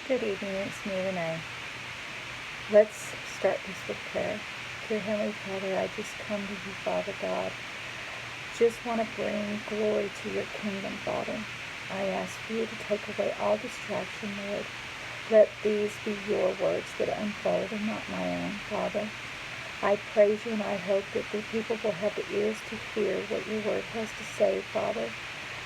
Good evening, it's me, Renee. Let's start this with prayer. Dear Heavenly Father, I just come to you, Father God. Just want to bring glory to your kingdom, Father. I ask for you to take away all distraction, Lord. Let these be your words that unfold and not my own, Father. I praise you and I hope that the people will have the ears to hear what your word has to say, Father.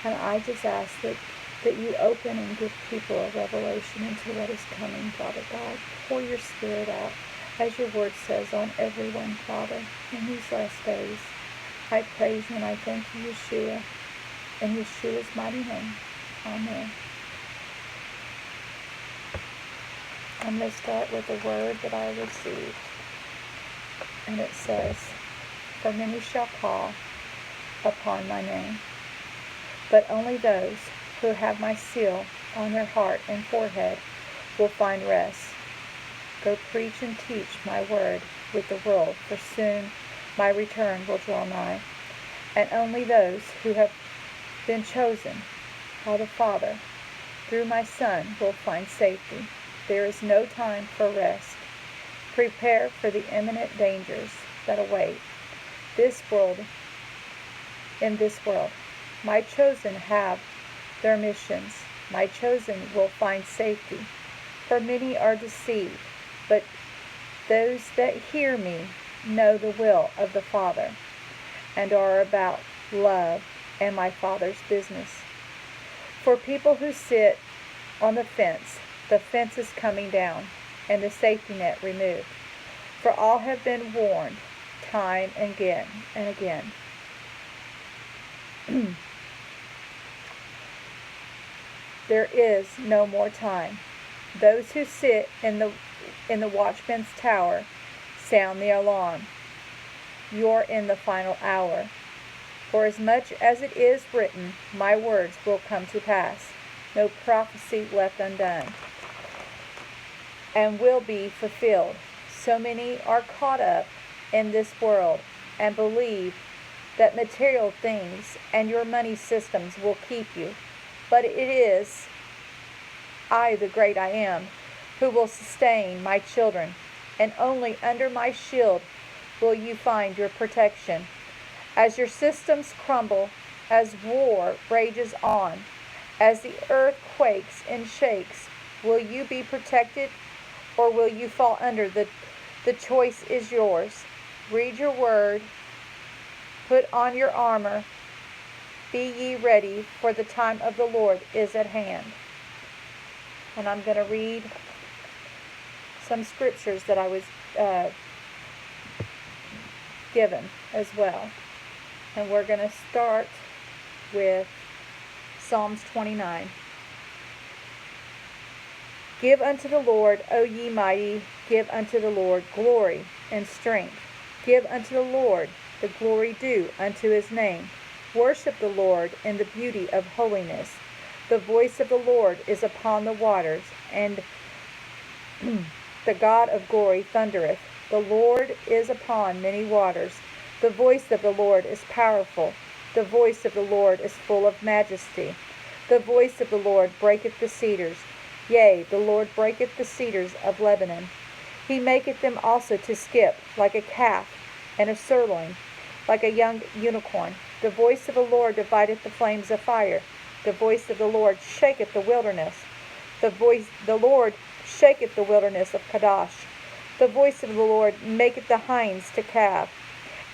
And I just ask that you open and give people a revelation into what is coming, Father God. Pour your Spirit out, as your word says, on everyone, Father, in these last days. I praise you and I thank you, Yeshua, in Yeshua's mighty name. Amen. I'm going to start with a word that I received. And it says, "For many shall call upon my name, but only those who have my seal on their heart and forehead will find rest. Go preach and teach my word with the world, for soon my return will draw nigh. And only those who have been chosen by the Father through my Son will find safety. There is no time for rest. Prepare for the imminent dangers that await in this world. My chosen have their missions. My chosen will find safety. For many are deceived, but those that hear me know the will of the Father, and are about love and my Father's business. For people who sit on the fence is coming down, and the safety net removed. For all have been warned time and again. There is no more time. Those who sit in the watchman's tower sound the alarm. You're in the final hour. For as much as it is written, my words will come to pass. No prophecy left undone, and will be fulfilled. So many are caught up in this world and believe that material things and your money systems will keep you. But it is I, the great I am, who will sustain my children, and only under my shield will you find your protection. As your systems crumble, as war rages on, as the earth quakes and shakes, will you be protected, or will you fall under? The choice is yours. Read your word, put on your armor, be ye ready, for the time of the Lord is at hand." And I'm going to read some scriptures that I was given as well. And we're going to start with Psalms 29. "Give unto the Lord, O ye mighty, give unto the Lord glory and strength. Give unto the Lord the glory due unto his name. Worship the Lord in the beauty of holiness. The voice of the Lord is upon the waters, and the God of glory thundereth. The Lord is upon many waters. The voice of the Lord is powerful. The voice of the Lord is full of majesty. The voice of the Lord breaketh the cedars. Yea, the Lord breaketh the cedars of Lebanon. He maketh them also to skip like a calf, and a sirloin like a young unicorn. The voice of the Lord divideth the flames of fire. The voice of the Lord shaketh the wilderness. The Lord shaketh the wilderness of Kadesh. The voice of the Lord maketh the hinds to calve,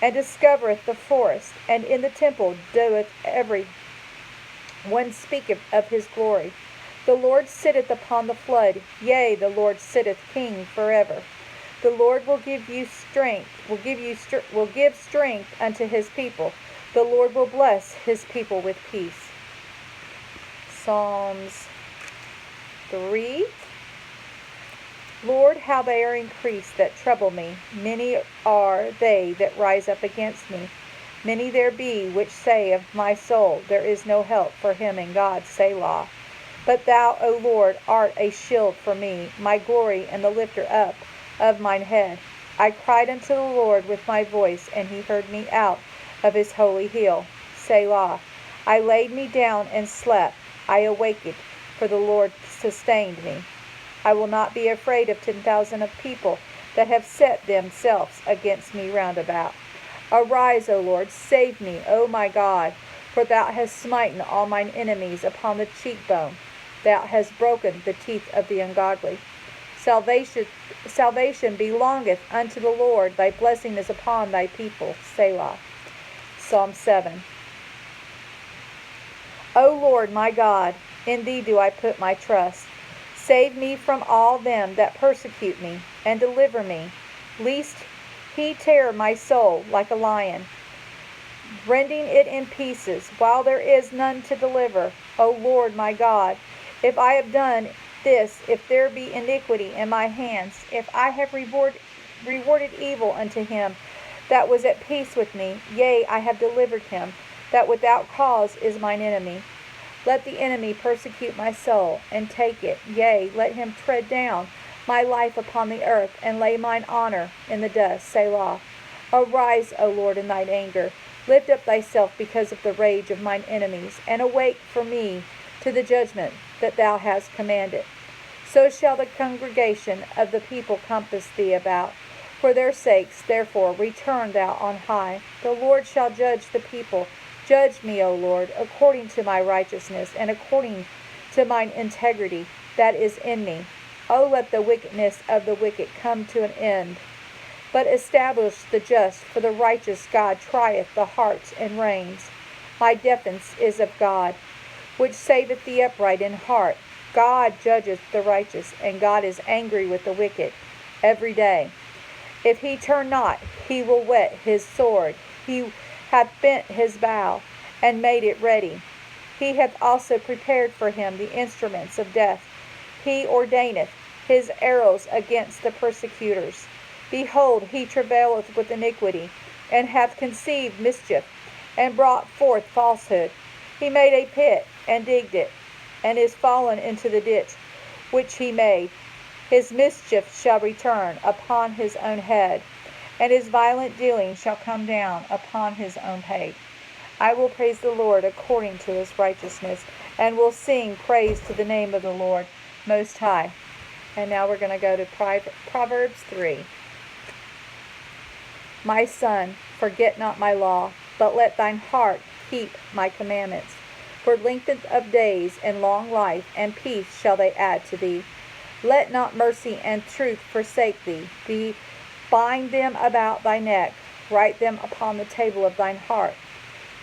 and discovereth the forest. And in the temple doeth every one speaketh of his glory. The Lord sitteth upon the flood. Yea, the Lord sitteth king forever. The Lord will give strength unto his people. The Lord will bless his people with peace." Psalms 3. "Lord, how they are increased that trouble me. Many are they that rise up against me. Many there be which say of my soul, there is no help for him in God, Selah. But thou, O Lord, art a shield for me, my glory and the lifter up of mine head. I cried unto the Lord with my voice, and he heard me out of his holy hill. Selah. I laid me down and slept. I awaked, for the Lord sustained me. I will not be afraid of 10,000 of people that have set themselves against me round about. Arise, O Lord, save me, O my God, for thou hast smitten all mine enemies upon the cheekbone. Thou hast broken the teeth of the ungodly. Salvation belongeth unto the Lord. Thy blessing is upon thy people. Selah. Psalm 7. O Lord my God, in thee do I put my trust. Save me from all them that persecute me, and deliver me, lest he tear my soul like a lion, rending it in pieces, while there is none to deliver. O Lord my God, if I have done this, if there be iniquity in my hands, if I have rewarded evil unto him that was at peace with me, yea, I have delivered him, that without cause is mine enemy. Let the enemy persecute my soul, and take it, yea, let him tread down my life upon the earth, and lay mine honor in the dust. Selah. Arise, O Lord, in thine anger. Lift up thyself because of the rage of mine enemies, and awake for me to the judgment that thou hast commanded. So shall the congregation of the people compass thee about. For their sakes, therefore, return thou on high. The Lord shall judge the people. Judge me, O Lord, according to my righteousness, and according to mine integrity that is in me. O let the wickedness of the wicked come to an end, but establish the just, for the righteous God trieth the hearts and reins. My defense is of God, which saveth the upright in heart. God judgeth the righteous, and God is angry with the wicked every day. If he turn not, he will whet his sword. He hath bent his bow, and made it ready. He hath also prepared for him the instruments of death. He ordaineth his arrows against the persecutors. Behold, he travaileth with iniquity, and hath conceived mischief, and brought forth falsehood. He made a pit, and digged it, and is fallen into the ditch which he made. His mischief shall return upon his own head, and his violent dealing shall come down upon his own pate. I will praise the Lord according to his righteousness, and will sing praise to the name of the Lord Most High. And now we're going to go to Proverbs 3. My son, forget not my law, but let thine heart keep my commandments. For length of days and long life and peace shall they add to thee. Let not mercy and truth forsake thee. Bind them about thy neck, write them upon the table of thine heart.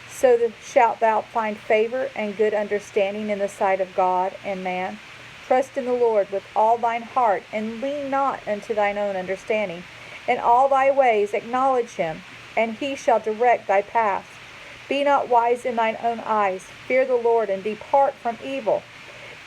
So shalt thou find favor and good understanding in the sight of God and man. Trust in the Lord with all thine heart, and lean not unto thine own understanding. In all thy ways acknowledge him, and he shall direct thy paths. Be not wise in thine own eyes. Fear the Lord, and depart from evil.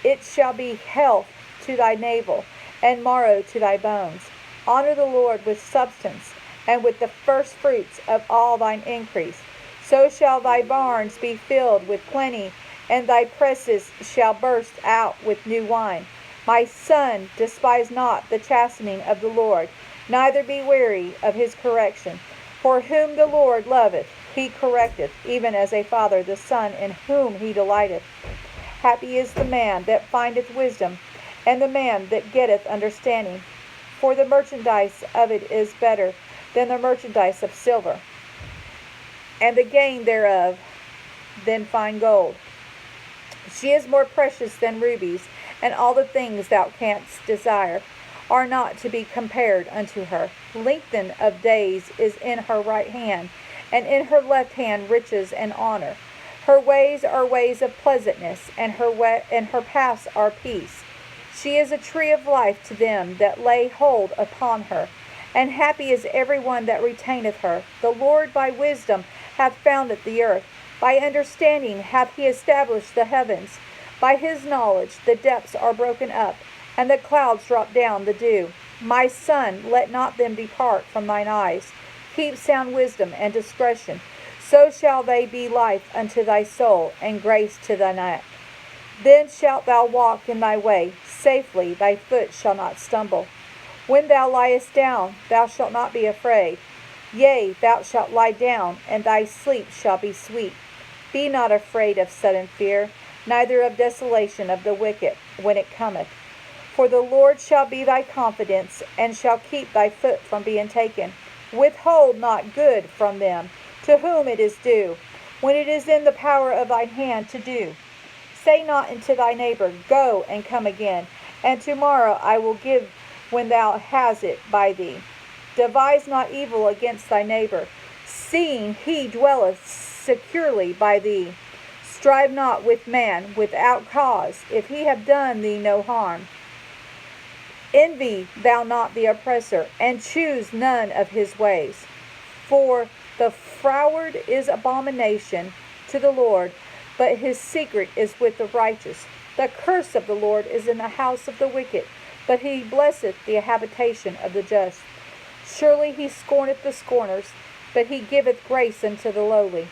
It shall be health to thy navel, and marrow to thy bones. Honor the Lord with substance, and with the first fruits of all thine increase. So shall thy barns be filled with plenty, and thy presses shall burst out with new wine. My son, despise not the chastening of the Lord, neither be weary of his correction. For whom the Lord loveth, he correcteth, even as a father the son in whom he delighteth. Happy is the man that findeth wisdom, and the man that getteth understanding. For the merchandise of it is better than the merchandise of silver, and the gain thereof than fine gold. She is more precious than rubies, and all the things thou canst desire are not to be compared unto her. Lengthen of days is in her right hand, and in her left hand riches and honor. Her ways are ways of pleasantness, and her paths are peace. She is a tree of life to them that lay hold upon her, and happy is every one that retaineth her. The Lord by wisdom hath founded the earth. By understanding hath he established the heavens. By his knowledge the depths are broken up, and the clouds drop down the dew. My son, let not them depart from thine eyes. Keep sound wisdom and discretion. So shall they be life unto thy soul, and grace to thy neck. Then shalt thou walk in thy way safely, thy foot shall not stumble. When thou liest down, thou shalt not be afraid. Yea, thou shalt lie down, and thy sleep shall be sweet. Be not afraid of sudden fear, neither of desolation of the wicked when it cometh. For the Lord shall be thy confidence, and shall keep thy foot from being taken. Withhold not good from them, to whom it is due, when it is in the power of thine hand to do. Say not unto thy neighbor, Go and come again, and tomorrow I will give when thou hast it by thee. Devise not evil against thy neighbor, seeing he dwelleth securely by thee. Strive not with man without cause, if he have done thee no harm. Envy thou not the oppressor, and choose none of his ways. For the froward is abomination to the Lord, but his secret is with the righteous. The curse of the Lord is in the house of the wicked, but he blesseth the habitation of the just. Surely he scorneth the scorners, but he giveth grace unto the lowly.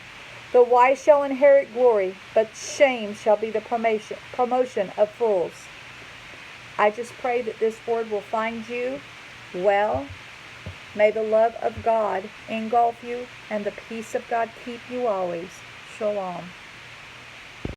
The wise shall inherit glory, but shame shall be the promotion of fools. I just pray that this word will find you well. May the love of God engulf you, and the peace of God keep you always. Shalom.